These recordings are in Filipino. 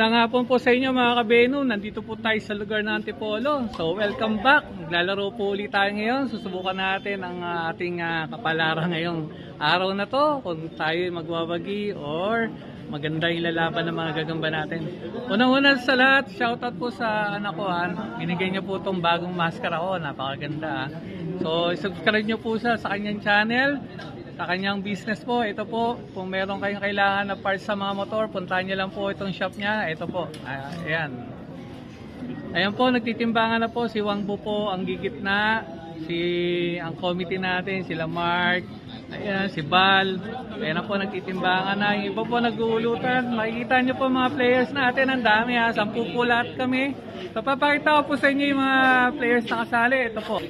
Magandang hapon po sa inyo mga kabeno. Nandito po tayo sa lugar ng Antipolo. So welcome back. Maglalaro po ulit tayo ngayon. Susubukan natin ang ating kapalaran ngayong araw na to. Kung tayo magbabagi or maganda yung lalaban ng mga gagamba natin. Unang-una sa lahat, shoutout po sa anak ko. Binigay niya po itong bagong maskara ko. Napakaganda. So subscribe niyo po sa kanyang channel. Sa kanyang business po, ito po, kung meron kayong kailangan na parts sa mga motor, puntahan niyo lang po itong shop niya. Ito po, ayan. Ayan po, nagtitimbangan na po, si Wangbo po ang gigitna, ang committee natin, sila Mark, ayan, si Bal, ayan na po, nagtitimbangan na. Yung iba po nag-uulutan, makikita niyo po mga players natin, ang dami 10 po lahat kami. So, papakita ko po sa inyo yung mga players na kasali, ito po.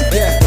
Yeah.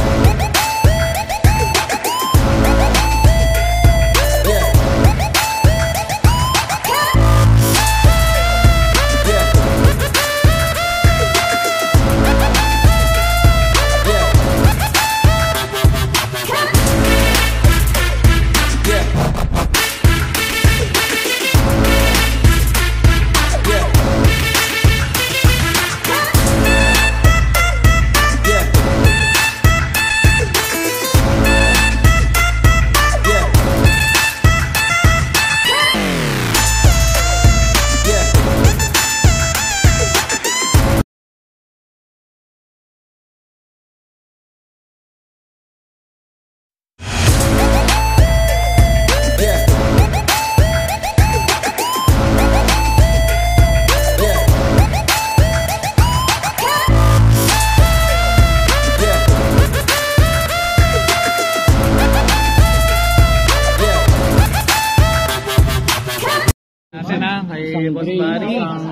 Kay Boss Barry ang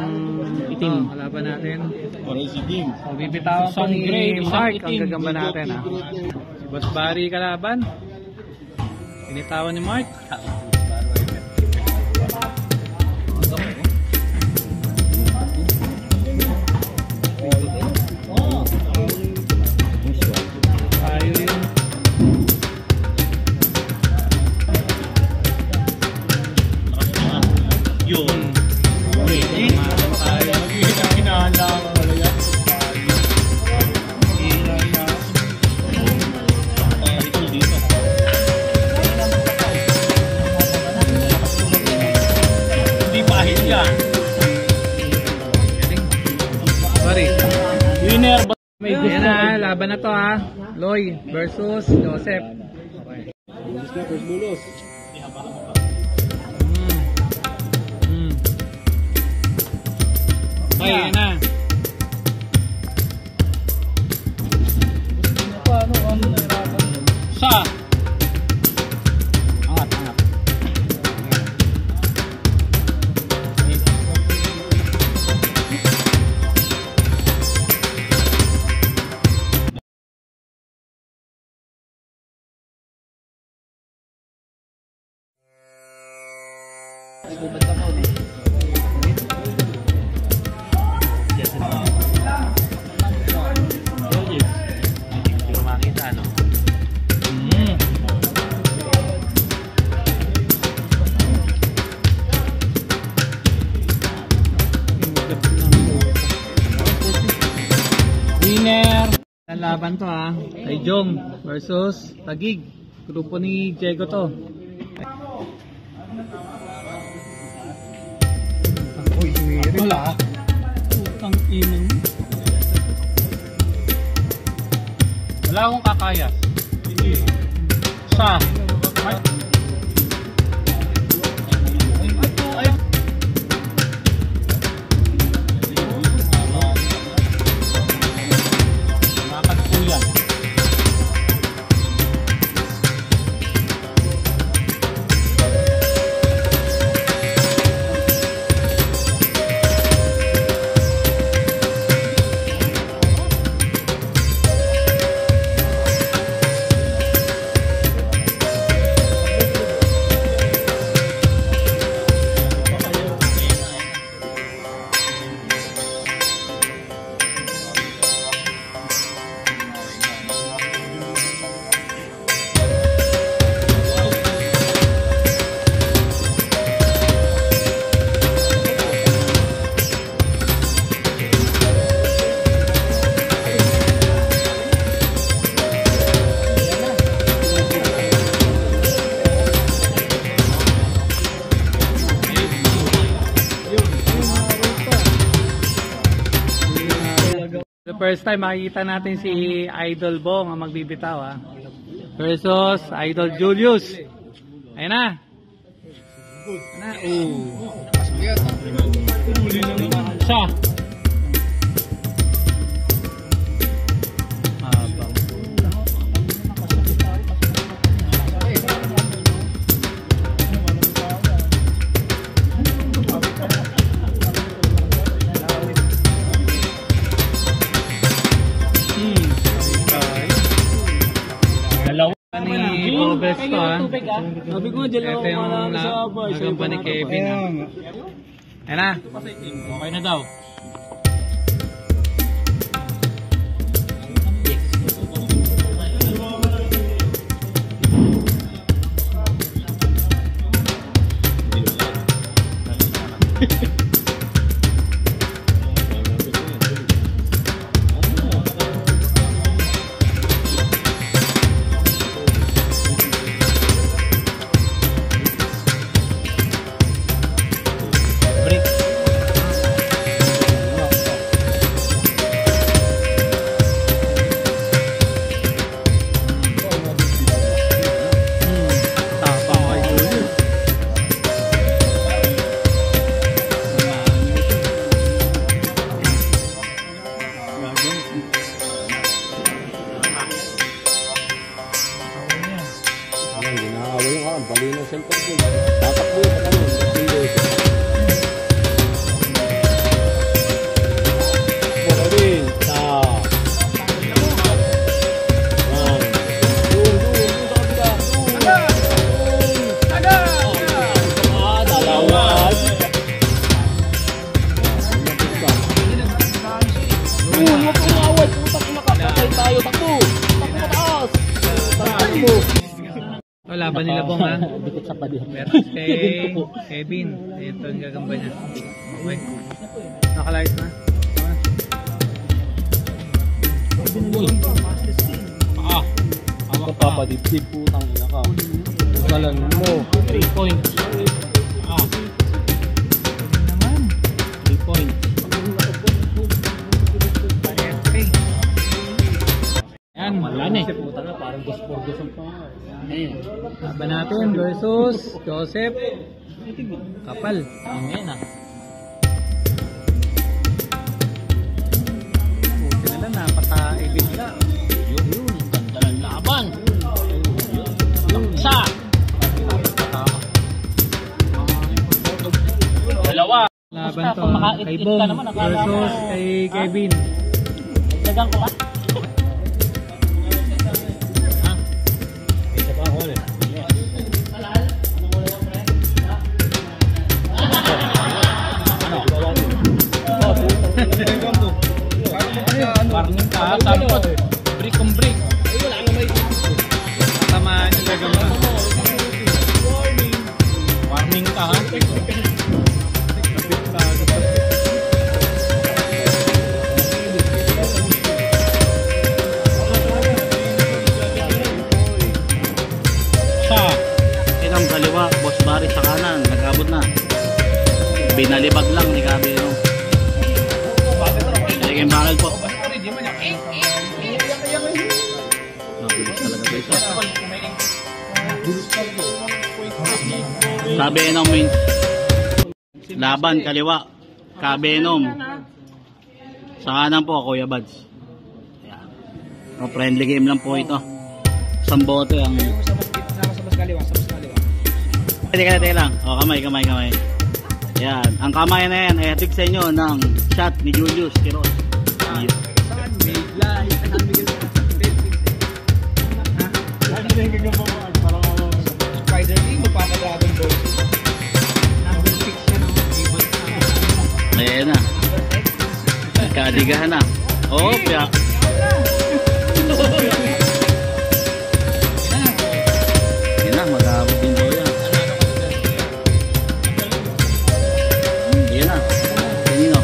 itim kalaban natin. So bibitawan po ni Mark ang gagamba natin Si Boss Barry kalaban. Binitawan ni Mark. Ayan na, laban na to Loy versus Joseph. Okay, ayan na. Sa angat. Winner! Ang laban to kay Jong versus Tagig. Grupo ni Diego to. Uy, wala. Putang inang. Wala akong kakaya. Sa first time makikita natin si Idol Bong ang magbibitaw versus Idol Julius. Ayun na. Siya. Ni Robes to Sabi ko, dyan ito yung nagamba ni Kevin. Ayan na. Okay na daw. Laban nila Bong Dikit sa padi. versus kay Kevin. Ito yung gagamba niya. Okay. Nakalayos na. Ako papadipsip putang ina ka. Kalan mo. 3 points. 3 points. Yan. Wala na eh. Parang guspor-guspor pa. Laban natin versus Joseph Kapal. Ayan na. Buti na lang, napatae bigla. Yun. Ganda ng laban. Laksa. Dalawa. Laban to kay Bong versus kay Kevin. Dagang ko ba? Warning ka, sabi ko, break on break. Tamaan yung gagamba. Warning ka ha. Siya. Inang kaliwa, Boss Barry sa kanan, nag-abot na. Binalibag lang ni Gabi. Sige, bakal po. Mabilis talaga dito. Sabi ng main laban, kaliwa, Kabenom. Sa kanan po, Kuya Bads. Ayan. Friendly game lang po ito. Isang bote ang... Teka lang. O, kamay. Yan. Ang kamay na yan ay hatid sa inyo ng shot ni Julius Quiroz. Ayan na. Nagkadigahan na. Oh, piyak. Yan na, mag-aabot din daw yan. Yan na. Kanino?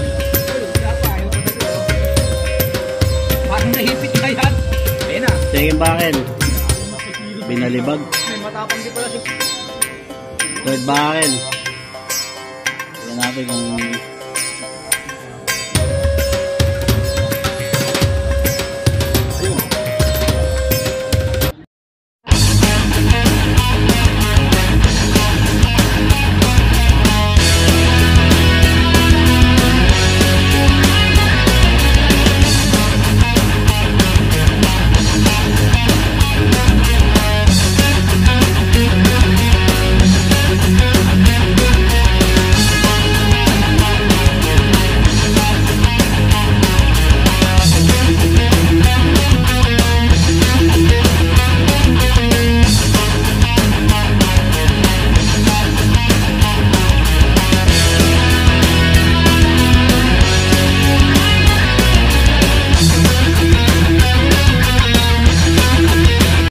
Parang nahipit na yan. Ayun na. Second bakil. Binalibag. May matapang di pala siya. Third bakil. Yan natin kung